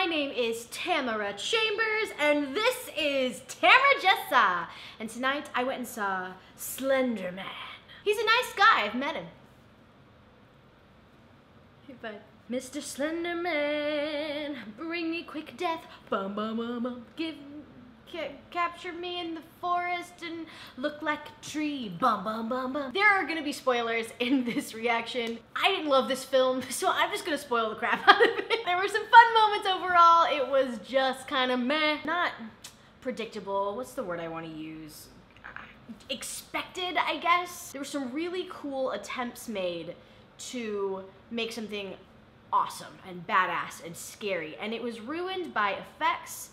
name is Tamara Chambers, and this is Tamara Jessa. And tonight I went and saw Slender Man. He's a nice guy, I've met him. Hey, bud. Mr. Slender Man, bring me quick death. Bum bum bum bum. Capture me in the forest and look like a tree. Bum bum bum bum. There are gonna be spoilers in this reaction. I didn't love this film, so I'm just gonna spoil the crap out of it. There were some fun moments overall. It was just kind of meh. Not predictable. What's the word I want to use? Expected, I guess. There were some really cool attempts made to make something awesome and badass and scary, and it was ruined by effects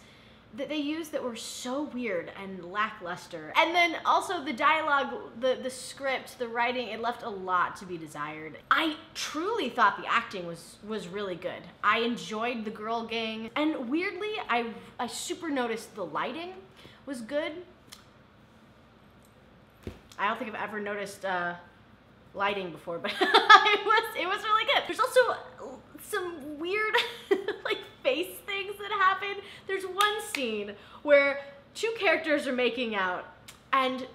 that they used that were so weird and lackluster. And then also the dialogue, the script, the writing, it left a lot to be desired. I truly thought the acting was really good. I enjoyed the girl gang, and weirdly, I super noticed the lighting was good. I don't think I've ever noticed lighting before, but it was really good. There's also some weird like face things that happen. There's one scene where two characters are making out, and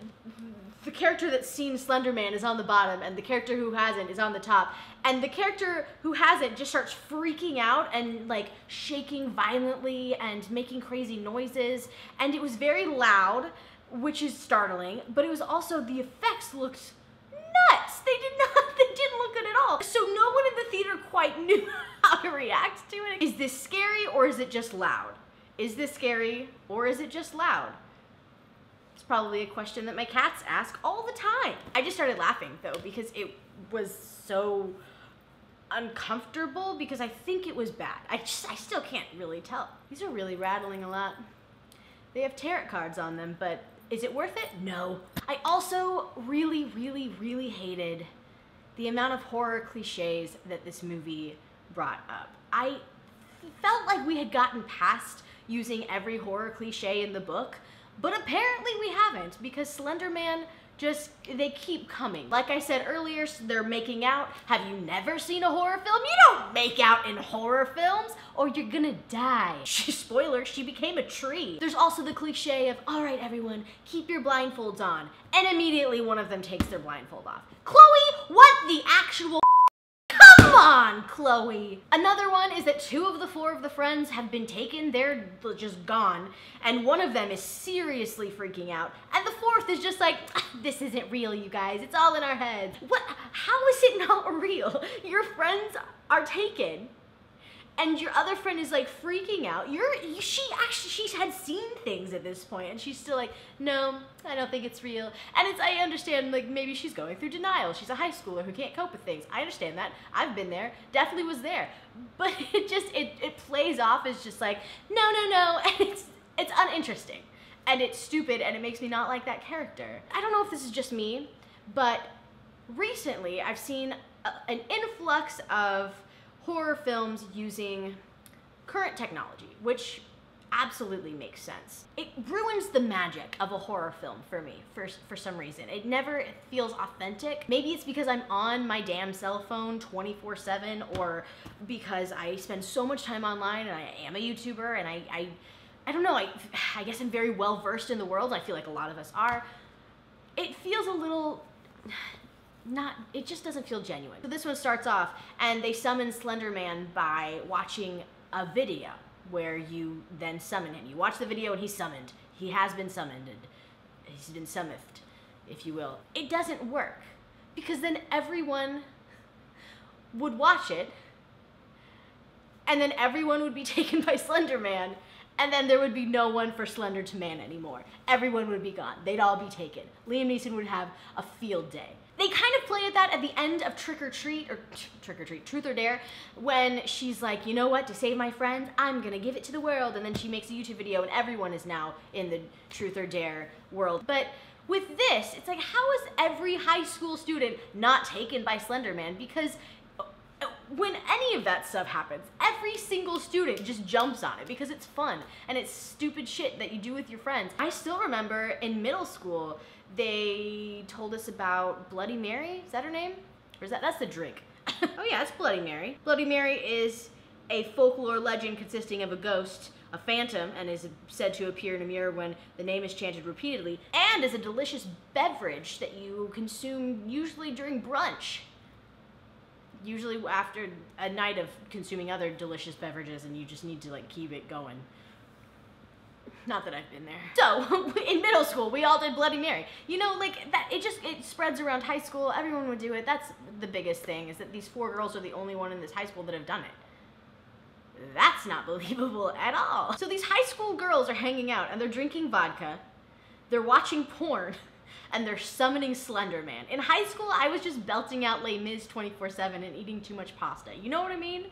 the character that's seen Slender Man is on the bottom, and the character who hasn't is on the top. And the character who hasn't just starts freaking out and like shaking violently and making crazy noises. And it was very loud, which is startling, but it was also, the effects looked nuts. They didn't look good at all. So no one in the theater quite knew how to react to it. Is this scary or is it just loud? Is this scary or is it just loud? It's probably a question that my cats ask all the time. I just started laughing though because it was so uncomfortable because I think it was bad. I still can't really tell. These are really rattling a lot. They have tarot cards on them, but is it worth it? No. I also really hated the amount of horror cliches that this movie brought up. I felt like we had gotten past using every horror cliche in the book, but apparently we haven't, because Slender Man they keep coming. Like I said earlier, they're making out. Have you never seen a horror film? You don't make out in horror films or you're gonna die. Spoiler, she became a tree. There's also the cliche of, all right, everyone, keep your blindfolds on. And immediately one of them takes their blindfold off. Chloe, what the actual Come on, Chloe! Another one is that 2 of the 4 of the friends have been taken, they're just gone, and one of them is seriously freaking out, and the 4th is just like, this isn't real, you guys, it's all in our heads. What? How is it not real? Your friends are taken, and your other friend is like freaking out. She had seen things at this point, and she's still like, no, I don't think it's real. And I understand, like, maybe she's going through denial. She's a high schooler who can't cope with things. I understand that. I've been there, definitely was there. But it plays off as just like, no, and it's uninteresting. And it's stupid, and it makes me not like that character. I don't know if this is just me, but recently I've seen an influx of horror films using current technology, which absolutely makes sense. It ruins the magic of a horror film for me, for some reason. It never feels authentic. Maybe it's because I'm on my damn cell phone 24/7, or because I spend so much time online and I am a YouTuber, and I don't know, I guess I'm very well versed in the world. I feel like a lot of us are. It feels a little it just doesn't feel genuine. So this one starts off, and they summon Slender Man by watching a video where you then summon him. You watch the video and he's summoned. He has been summoned, and he's been summoned, if you will. It doesn't work, because then everyone would watch it, and then everyone would be taken by Slender Man, and then there would be no one for Slender to Man anymore. Everyone would be gone. They'd all be taken. Liam Neeson would have a field day. They kind of play at that at the end of Truth or Dare, when she's like, you know what, to save my friends, I'm gonna give it to the world, and then she makes a YouTube video and everyone is now in the Truth or Dare world. But with this, it's like, how is every high school student not taken by Slender Man? Because when any of that stuff happens, every single student just jumps on it because it's fun and it's stupid shit that you do with your friends. I still remember in middle school, they told us about Bloody Mary. Is that her name? Or is that's the drink? Oh yeah, it's Bloody Mary. Bloody Mary is a folklore legend consisting of a ghost, a phantom, and is said to appear in a mirror when the name is chanted repeatedly, and is a delicious beverage that you consume usually during brunch. Usually after a night of consuming other delicious beverages and you just need to like keep it going. Not that I've been there. So, in middle school, we all did Bloody Mary. You know, like, that, it spreads around high school, everyone would do it. That's the biggest thing, is that these 4 girls are the only one in this high school that have done it. That's not believable at all. So these high school girls are hanging out, and they're drinking vodka, they're watching porn, and they're summoning Slender Man. In high school, I was just belting out Les Mis 24/7 and eating too much pasta. You know what I mean?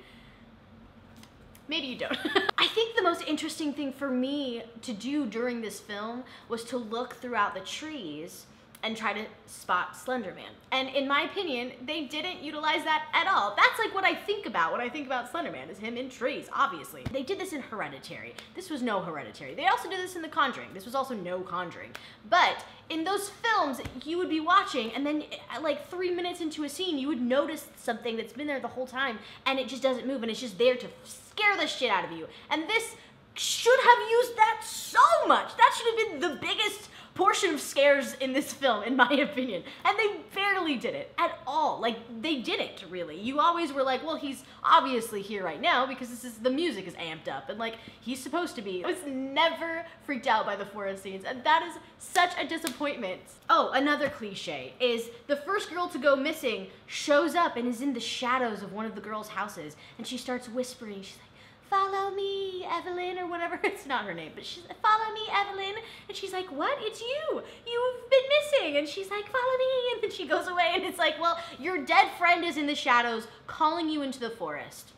Maybe you don't. I think the most interesting thing for me to do during this film was to look throughout the trees and try to spot Slender Man. And in my opinion, they didn't utilize that at all. That's like what I think about when I think about Slender Man, is him in trees, obviously. They did this in Hereditary. This was no Hereditary. They also did this in The Conjuring. This was also no Conjuring. But in those films, you would be watching, and then like 3 minutes into a scene, you would notice something that's been there the whole time, and it just doesn't move, and it's just there to scare the shit out of you. And this should have used that so much. That should have been the biggest portion of scares in this film, in my opinion. And they barely did it at all. Like, they didn't really. You always were like, well, he's obviously here right now because the music is amped up and like he's supposed to be. I was never freaked out by the forest scenes, and that is such a disappointment. Oh, another cliche is the first girl to go missing shows up and is in the shadows of one of the girls' houses, and she starts whispering. She's like, "Follow me, Evelyn," or whatever. It's not her name, but she's like, "Follow me, Evelyn." And she's like, "What? It's you. You've been missing." And she's like, "Follow me." And then she goes away, and it's like, well, your dead friend is in the shadows calling you into the forest.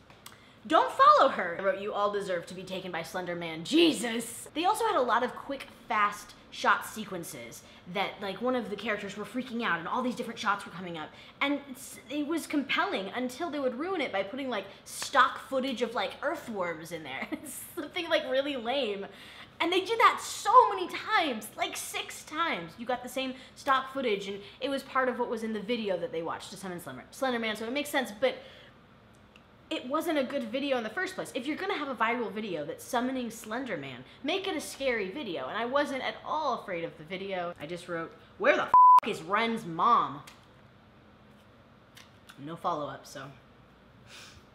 Don't follow her. I wrote, you all deserve to be taken by Slender Man. Jesus. They also had a lot of quick, fast shot sequences that like one of the characters were freaking out and all these different shots were coming up, and it was compelling until they would ruin it by putting like stock footage of like earthworms in there. Something like really lame. And they did that so many times, like 6 times. You got the same stock footage, and it was part of what was in the video that they watched to summon Slender Man, so it makes sense, but it wasn't a good video in the first place. If you're gonna have a viral video that's summoning Slender Man, make it a scary video. And I wasn't at all afraid of the video. I just wrote, where the f is Ren's mom? No follow-up, so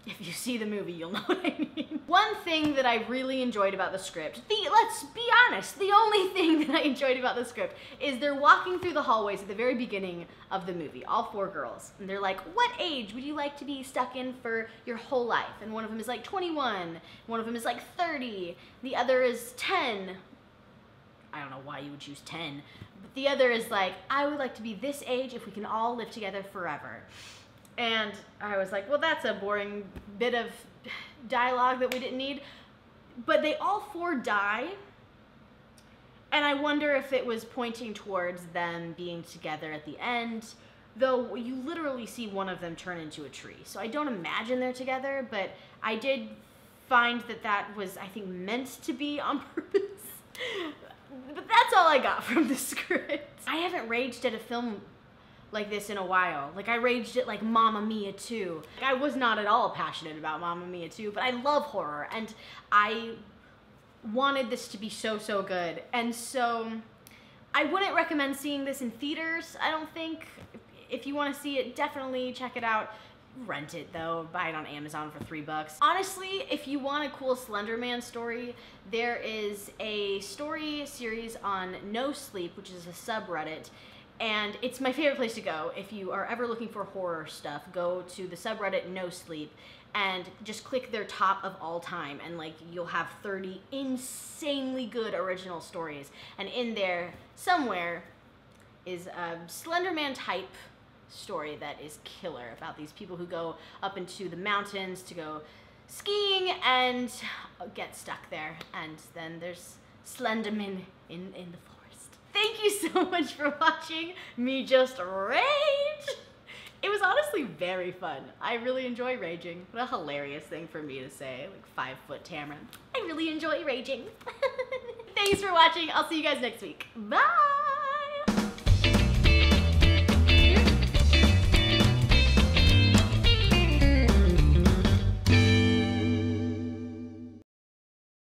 if you see the movie, you'll know what I mean. One thing that I really enjoyed about the script, let's be honest, the only thing that I enjoyed about the script is they're walking through the hallways at the very beginning of the movie, all 4 girls. And they're like, what age would you like to be stuck in for your whole life? And one of them is like 21, one of them is like 30, the other is 10. I don't know why you would choose 10. But the other is like, I would like to be this age if we can all live together forever. And I was like, well, that's a boring bit of dialogue that we didn't need. But they all 4 die. And I wonder if it was pointing towards them being together at the end, though you literally see one of them turn into a tree. So I don't imagine they're together, but I did find that that was, I think, meant to be on purpose. But that's all I got from the script. I haven't raged at a film like this in a while. Like, I raged at like Mamma Mia 2. I was not at all passionate about Mamma Mia 2, but I love horror, and I wanted this to be so, so good. And so I wouldn't recommend seeing this in theaters, I don't think. If you want to see it, definitely check it out. Rent it though, buy it on Amazon for $3. Honestly, if you want a cool Slender Man story, there is a story series on No Sleep, which is a subreddit. And it's my favorite place to go. If you are ever looking for horror stuff, go to the subreddit No Sleep and just click their top of all time, and like you'll have 30 insanely good original stories. And in there somewhere is a Slender Man type story that is killer, about these people who go up into the mountains to go skiing and get stuck there. And then there's Slender Man in the forest. Thank you so much for watching me just rage. It was honestly very fun. I really enjoy raging. What a hilarious thing for me to say, like 5-foot Tamara. I really enjoy raging. Thanks for watching. I'll see you guys next week. Bye.